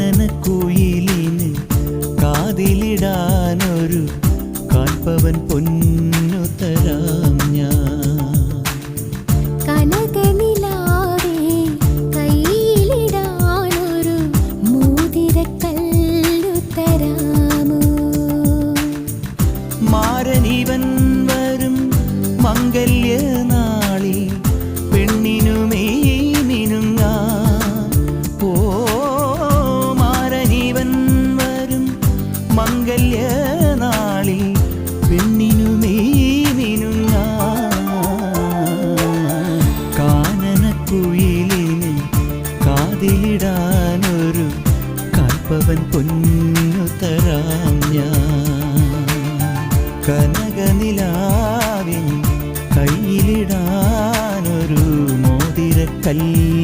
കാനനക്കുയിലിന് കാതിലിടാനൊരു കാൽപ്പവൻ പൊന്നു തരാം ഞാൻ. കനകനിലാവേ കയ്യിലിടാനൊരു മോതിരക്കല്ലു തരാമോ? മാരനിവൻ വരും മംഗല്യനാളിൽ പെണ്ണിനുമേ മിനുങ്ങാ. ഓ മാരനിവൻ വരും മംഗല്യനാളിൽ പെണ്ണിനുമേ മിനുങ്ങാ. കാനനക്കുയിലിന് കാതിലിടാനൊരു കാൽപ്പവൻ പൊന്നു തരാം ഞാൻ. കനകനിലാവിൻ കയ്യിലിടാനൊരു മോതിരക്കല്ല്